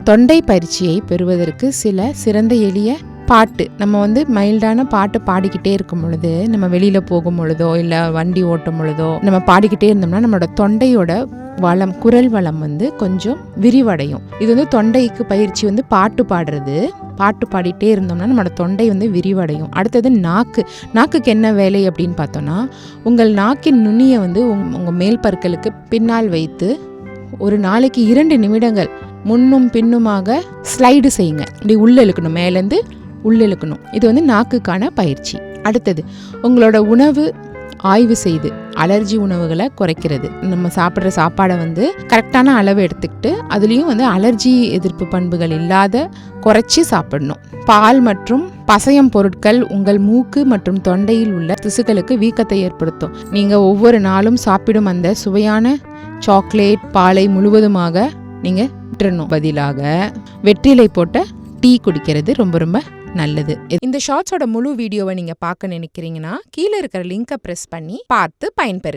தொண்டை பயிற்சியை பெறுவதற்கு சில சிறந்த எளிய பாட்டு, நம்ம மைல்டான பாட்டு பாடிக்கிட்டே இருக்கும் பொழுது, நம்ம வெளியில போகும் பொழுதோ இல்லை வண்டி ஓட்டும் பொழுதோ நம்ம பாடிக்கிட்டே இருந்தோம்னா நம்மளோட தொண்டையோட வளம், குரல் வளம் கொஞ்சம் விரிவடையும். இது தொண்டைக்கு பயிற்சி பாட்டு பாடுறது. பாட்டு பாடிட்டே இருந்தோம்னா நம்மளோட தொண்டை விரிவடையும். அடுத்தது நாக்குக்கு என்ன வேலை அப்படின்னு பார்த்தோன்னா, உங்கள் நாக்கின் நுனியை உங்கள் மேல் பற்களுக்கு பின்னால் வைத்து ஒரு நாளைக்கு 2 நிமிடங்கள் முன்னும் பின்னுமாக ஸ்லைடு செய்யுங்க. இப்படி உள்ள இழுக்கணும், மேலேருந்து உள்ள இழுக்கணும். இது நாக்குக்கான பயிற்சி. அடுத்தது உங்களோட உணவு ஆய்வு செய்து அலர்ஜி உணவுகளை குறைக்கிறது. நம்ம சாப்பிட்ற சாப்பாடை கரெக்டான அளவு எடுத்துக்கிட்டு அதுலேயும் அலர்ஜி எதிர்ப்பு பண்புகள் இல்லாத குறைச்சி சாப்பிடணும். பால் மற்றும் பசையம் பொருட்கள் உங்கள் மூக்கு மற்றும் தொண்டையில் உள்ள திசுக்களுக்கு வீக்கத்தை ஏற்படுத்தும். நீங்கள் ஒவ்வொரு நாளும் சாப்பிடும் அந்த சுவையான சாக்லேட் பாலை முழுவதுமாக நீங்கள் விட்டுறணும். பதிலாக வெற்றிலை போட்ட டீ குடிக்கிறது ரொம்ப ரொம்ப நல்லது. இந்த ஷார்ட்ஸோட முழு வீடியோவை நீங்கள் பார்க்க நினைக்கிறீங்கன்னா கீழே இருக்கிற லிங்கை ப்ரெஸ் பண்ணி பார்த்து பயன்பெறுங்க.